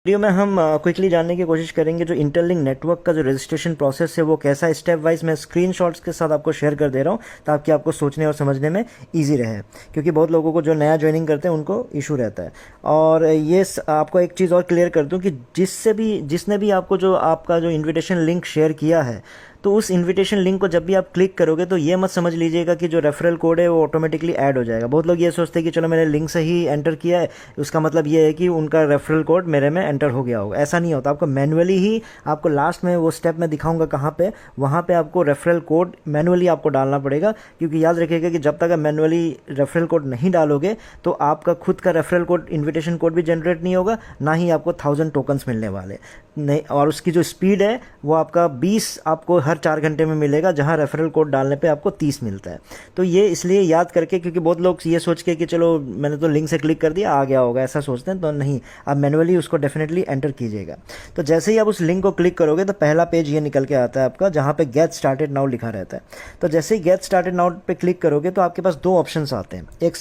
Video में हम quickly जानने की कोशिश करेंगे जो इंटरलिंक नेटवर्क का जो रजिस्ट्रेशन प्रोसेस है वो कैसा है। स्टेप वाइज मैं स्क्रीनशॉट्स के साथ आपको शेयर कर दे रहा हूँ ताकि आपको सोचने और समझने में इजी रहे, क्योंकि बहुत लोगों को जो नया ज्वाइनिंग करते हैं उनको इशू रहता है। और ये आपको एक चीज़ और क्लियर कर दूँ कि जिसने भी आपको जो आपका जो इन्विटेशन लिंक शेयर किया है, तो उस इन्विटेशन लिंक को जब भी आप क्लिक करोगे तो ये मत समझ लीजिएगा कि जो रेफरल कोड है वो ऑटोमेटिकली ऐड हो जाएगा। बहुत लोग ये सोचते हैं कि चलो मैंने लिंक से ही एंटर किया है, उसका मतलब ये है कि उनका रेफरल कोड मेरे में एंटर हो गया होगा। ऐसा नहीं होता, आपको मैनुअली ही, आपको लास्ट में वो स्टेप में दिखाऊंगा कहाँ पे, वहाँ पे आपको रेफरल कोड मैनुअली आपको डालना पड़ेगा। क्योंकि याद रखिएगा कि जब तक आप मैनुअली रेफरल कोड नहीं डालोगे तो आपका खुद का रेफरल कोड, इन्विटेशन कोड भी जनरेट नहीं होगा, ना ही आपको 1000 टोकन्स मिलने वाले नहीं। और उसकी जो स्पीड है वो आपका 20 आपको हर 4 घंटे में मिलेगा, जहां रेफरल कोड डालने पे आपको 30 मिलता है। तो ये इसलिए याद करके, क्योंकि बहुत लोग ये सोच के कि चलो मैंने तो लिंक से क्लिक कर दिया आ गया होगा, ऐसा सोचते हैं, तो नहीं, आप मैनुअली उसको डेफिनेटली एंटर कीजिएगा। तो जैसे ही आप उस लिंक को क्लिक करोगे तो पहला पेज ये निकल के आता है आपका, जहाँ पे गेट स्टार्टेड नाउ लिखा रहता है। तो जैसे ही गेट स्टार्टेड नाउ पे क्लिक करोगे तो आपके पास 2 ऑप्शंस आते हैं, एक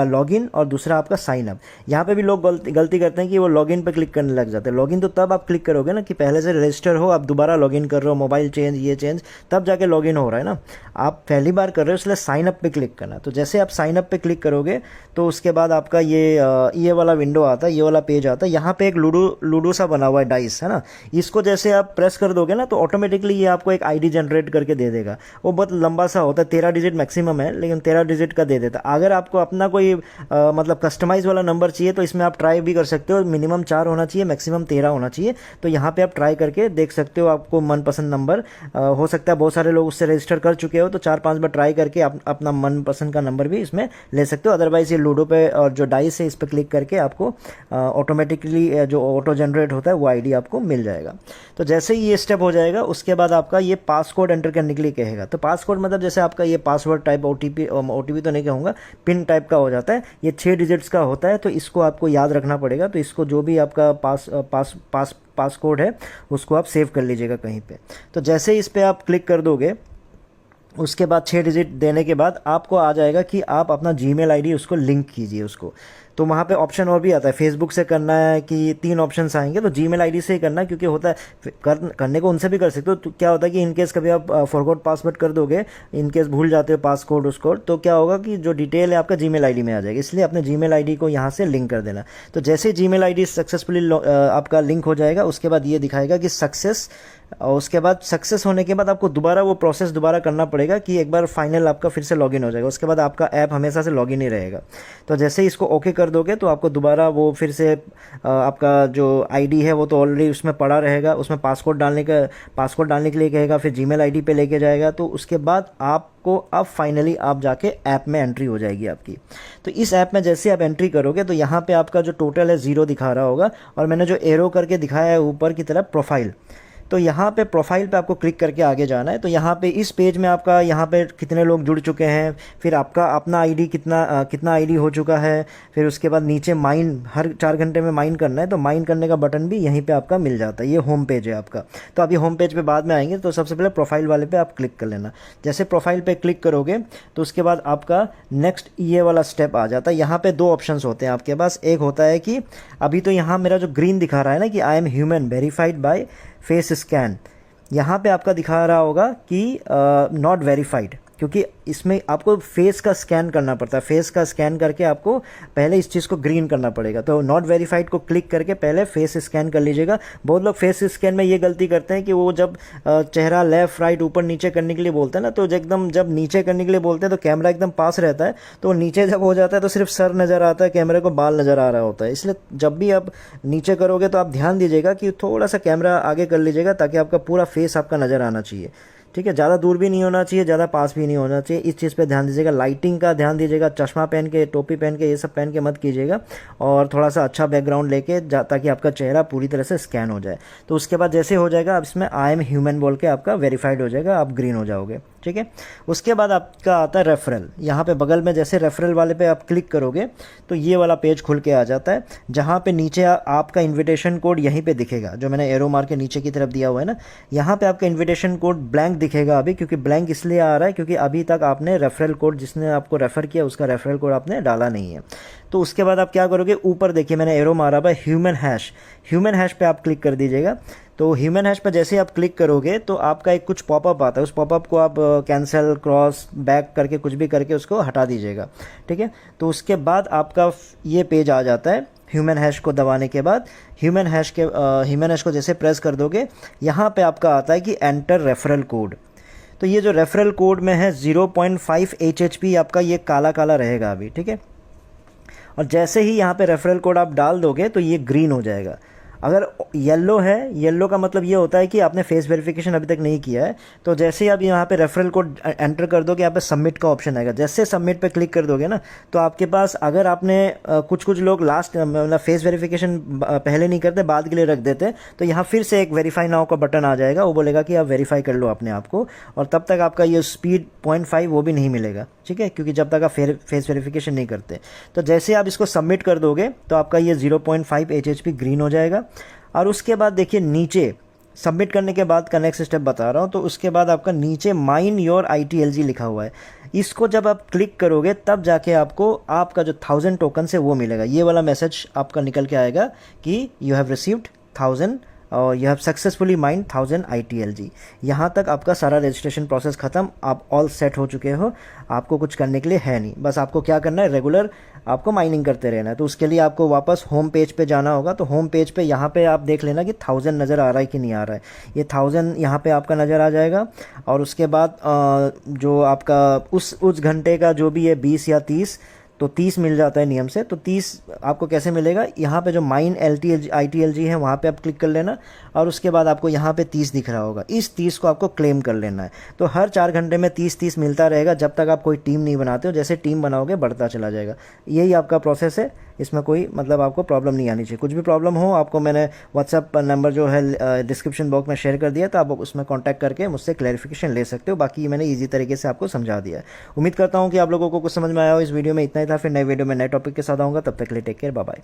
लॉग इन और दूसरा आपका साइन अप। यहाँ पे भी लोग गलती करते हैं कि वो लॉग इन पे क्लिक करने लग जाते हैं। लॉग इन तो तब आप क्लिक करोगे ना कि पहले से रजिस्टर हो, आप दोबारा लॉगिन कर रहे हो, मोबाइल चेंज, ये चेंज, तब जाके लॉगिन हो रहा है ना। आप पहली बार कर रहे हो इसलिए साइन अप पे क्लिक करना। तो जैसे आप साइन अप पे क्लिक करोगे तो उसके बाद आपका ये वाला विंडो आता है, ये वाला पेज आता है। यहाँ पे एक लूडो सा बना हुआ है, डाइस है ना, इसको जैसे आप प्रेस कर दोगे ना तो ऑटोमेटिकली ये आपको एक आईडी जनरेट करके दे देगा। वो बहुत लंबा सा होता है, 13 डिजिट मैक्सिमम है, लेकिन 13 डिजिट का दे देता है। अगर आपको अपना कोई मतलब कस्टमाइज वाला नंबर चाहिए तो इसमें आप ट्राई भी कर सकते हो। मिनिमम 4 होना चाहिए, मैक्सिमम 13 होना चाहिए। तो यहाँ पे आप ट्राई करके देख सकते हो, आपको मनपसंद नंबर हो सकता है, बहुत सारे लोग उससे रजिस्टर कर चुके हो, तो 4-5 बार ट्राई करके अपना मनपसंद का नंबर भी इसमें ले सकते हो। अदरवाइज ये लूडो पे और जो डाइस है इस पर क्लिक करके आपको ऑटोमेटिकली जो ऑटो जनरेट होता है वो आईडी आपको मिल जाएगा। तो जैसे ही ये स्टेप हो जाएगा उसके बाद आपका ये पासकोड एंटर करने के लिए कहेगा। तो पासकोड मतलब जैसे आपका ये पासवर्ड टाइप ओटीपी तो नहीं कहूँगा, पिन टाइप का हो जाता है। ये 6 डिजिट्स का होता है, तो इसको आपको याद रखना पड़ेगा। तो इसको जो भी आपका पासकोड है उसको आप सेव कर लीजिएगा कहीं पे। तो जैसे ही इस पर आप क्लिक कर दोगे उसके बाद 6 डिजिट देने के बाद आपको आ जाएगा कि आप अपना जीमेल आईडी उसको लिंक कीजिए उसको। तो वहाँ पे ऑप्शन और भी आता है, फेसबुक से करना है कि 3 ऑप्शंस आएंगे, तो जीमेल आईडी से ही करना है। क्योंकि होता है करने को उनसे भी कर सकते हो। तो क्या होता है कि इनकेस कभी आप फॉरगॉट पासवर्ड कर दोगे, इनकेस भूल जाते हो पासकोड उसको, तो क्या होगा कि जो डिटेल है आपका जीमेल आईडी में आ जाएगी। इसलिए अपने जीमेल आईडी को यहाँ से लिंक कर देना। तो जैसे जीमेल आईडी सक्सेसफुली आपका लिंक हो जाएगा उसके बाद ये दिखाएगा कि सक्सेस। और उसके बाद सक्सेस होने के बाद आपको दोबारा वो प्रोसेस दोबारा करना पड़ेगा कि एक बार फाइनल आपका फिर से लॉगिन हो जाएगा। उसके बाद आपका ऐप हमेशा से लॉगिन ही रहेगा। तो जैसे ही इसको ओके कर दोगे तो आपको दोबारा वो फिर से आपका जो आईडी है वो तो ऑलरेडी उसमें पड़ा रहेगा, उसमें पासवर्ड डालने के लिए कहेगा, फिर जीमेल आईडी पे लेके जाएगा। तो उसके बाद आपको अब फाइनली आप जाके ऐप में एंट्री हो जाएगी आपकी। तो इस ऐप में जैसे आप एंट्री करोगे तो यहाँ पे आपका जो टोटल है 0 दिखा रहा होगा, और मैंने जो एरो करके दिखाया है ऊपर की तरफ प्रोफाइल, तो यहाँ पे प्रोफाइल पे आपको क्लिक करके आगे जाना है। तो यहाँ पे इस पेज में आपका यहाँ पे कितने लोग जुड़ चुके हैं, फिर आपका अपना आईडी कितना आईडी हो चुका है, फिर उसके बाद नीचे माइन, हर 4 घंटे में माइन करना है, तो माइन करने का बटन भी यहीं पे आपका मिल जाता है। ये होम पेज है आपका। तो अभी होम पेज पे बाद में आएंगे, तो सबसे पहले प्रोफाइल वाले पे आप क्लिक कर लेना। जैसे प्रोफाइल पे क्लिक करोगे तो उसके बाद आपका नेक्स्ट ये वाला स्टेप आ जाता है। यहाँ पे 2 ऑप्शंस होते हैं आपके पास। एक होता है कि अभी तो यहाँ मेरा जो ग्रीन दिखा रहा है ना कि I am human verified by face scan, यहाँ पे आपका दिखा रहा होगा कि नॉट वेरीफाइड, क्योंकि इसमें आपको फेस का स्कैन करना पड़ता है। फेस का स्कैन करके आपको पहले इस चीज़ को ग्रीन करना पड़ेगा। तो नॉट वेरीफाइड को क्लिक करके पहले फेस स्कैन कर लीजिएगा। बहुत लोग फेस स्कैन में ये गलती करते हैं कि वो जब चेहरा लेफ़्ट राइट ऊपर नीचे करने के लिए बोलते हैं ना, तो एकदम जब नीचे करने के लिए बोलते हैं तो कैमरा एकदम पास रहता है, तो नीचे जब हो जाता है तो सिर्फ सर नज़र आता है, कैमरे को बाल नज़र आ रहा होता है। इसलिए जब भी आप नीचे करोगे तो आप ध्यान दीजिएगा कि थोड़ा सा कैमरा आगे कर लीजिएगा ताकि आपका पूरा फेस आपका नज़र आना चाहिए। ठीक है, ज़्यादा दूर भी नहीं होना चाहिए, ज़्यादा पास भी नहीं होना चाहिए। इस चीज़ पे ध्यान दीजिएगा। लाइटिंग का ध्यान दीजिएगा, चश्मा पहन के, टोपी पहन के, ये सब पहन के मत कीजिएगा। और थोड़ा सा अच्छा बैकग्राउंड लेके ताकि आपका चेहरा पूरी तरह से स्कैन हो जाए। तो उसके बाद जैसे हो जाएगा, अब इसमें आई एम ह्यूमन बोल के आपका वेरीफाइड हो जाएगा, आप ग्रीन हो जाओगे। ठीक है। उसके बाद आपका आता है रेफरल। यहाँ पे बगल में जैसे रेफरल वाले पे आप क्लिक करोगे तो ये वाला पेज खुल के आ जाता है, जहाँ पे नीचे आपका इनविटेशन कोड यहीं पे दिखेगा, जो मैंने एरो मार के नीचे की तरफ दिया हुआ है ना, यहाँ पे आपका इनविटेशन कोड ब्लैंक दिखेगा अभी, क्योंकि ब्लैंक इसलिए आ रहा है क्योंकि अभी तक आपने रेफरल कोड, जिसने आपको रेफ़र किया उसका रेफरल कोड आपने डाला नहीं है। तो उसके बाद आप क्या करोगे, ऊपर देखिए मैंने एरो मारा हुआ है ह्यूमन हैश, ह्यूमन हैश पे आप क्लिक कर दीजिएगा। तो ह्यूमन हैश पर जैसे ही आप क्लिक करोगे तो आपका एक कुछ पॉपअप आता है, उस पॉपअप को आप कैंसिल, क्रॉस, बैक करके कुछ भी करके उसको हटा दीजिएगा, ठीक है। तो उसके बाद आपका ये पेज आ जाता है। ह्यूमन हैश को दबाने के बाद ह्यूमन हैश को जैसे प्रेस कर दोगे, यहाँ पे आपका आता है कि एंटर रेफरल कोड। तो ये जो रेफरल कोड में है 0.5 HHP आपका ये काला काला रहेगा अभी, ठीक है। और जैसे ही यहाँ पे रेफरल कोड आप डाल दोगे तो ये ग्रीन हो जाएगा। अगर येलो है, येलो का मतलब ये होता है कि आपने फेस वेरिफिकेशन अभी तक नहीं किया है। तो जैसे ही आप यहाँ पे रेफरल कोड एंटर कर दोगे, यहाँ पे सबमिट का ऑप्शन आएगा। जैसे सबमिट पे क्लिक कर दोगे ना, तो आपके पास, अगर आपने कुछ लोग लास्ट मतलब फेस वेरिफिकेशन पहले नहीं करते, बाद के लिए रख देते, तो यहाँ फिर से एक वेरीफाई नाउ का बटन आ जाएगा। वो बोलेगा कि आप वेरीफाई कर लो अपने आप को, और तब तक आपका ये स्पीड 0.5 वो भी नहीं मिलेगा, ठीक है, क्योंकि जब तक आप फेस वेरिफिकेशन नहीं करते। तो जैसे आप इसको सबमिट कर दोगे तो आपका ये 0.5 HHP ग्रीन हो जाएगा। और उसके बाद देखिए नीचे सबमिट करने के बाद का नेक्स्ट स्टेप बता रहा हूँ, तो उसके बाद आपका नीचे माइन योर ITLG लिखा हुआ है। इसको जब आप क्लिक करोगे तब जाके आपको आपका जो 1000 टोकन है वो मिलेगा। ये वाला मैसेज आपका निकल के आएगा कि यू हैव रिसीव्ड 1000 और you have successfully mind 1000 ITLG। यहाँ तक आपका सारा रजिस्ट्रेशन प्रोसेस ख़त्म, आप ऑल सेट हो चुके हो। आपको कुछ करने के लिए है नहीं, बस आपको क्या करना है, रेगुलर आपको माइनिंग करते रहना है। तो उसके लिए आपको वापस होम पेज पे जाना होगा। तो होम पेज पे यहाँ पे आप देख लेना कि 1000 नज़र आ रहा है कि नहीं आ रहा है। ये 1000 यहाँ पे आपका नज़र आ जाएगा। और उसके बाद जो आपका उस घंटे का जो भी है 20 या 30, तो 30 मिल जाता है नियम से। तो 30 आपको कैसे मिलेगा, यहाँ पे जो माइन ITLG है वहाँ पे आप क्लिक कर लेना, और उसके बाद आपको यहाँ पे 30 दिख रहा होगा। इस 30 को आपको क्लेम कर लेना है। तो हर 4 घंटे में 30 मिलता रहेगा, जब तक आप कोई टीम नहीं बनाते हो। जैसे टीम बनाओगे बढ़ता चला जाएगा। यही आपका प्रोसेस है, इसमें कोई मतलब आपको प्रॉब्लम नहीं आनी चाहिए। कुछ भी प्रॉब्लम हो, आपको मैंने व्हाट्सअप नंबर जो है डिस्क्रिप्शन बॉक्स में शेयर कर दिया, तो आप उसमें कॉन्टैक्ट करके मुझसे क्लैरिफिकेशन ले सकते हो। बाकी मैंने ईजी तरीके से आपको समझा दिया है। उम्मीद करता हूँ कि आप लोगों को कुछ समझ में आया हो इस वीडियो में। इतना ही था, फिर नए वीडियो में नए टॉपिक के साथ आऊँगा। तब तक के लिए टेक केयर, बाय बाय।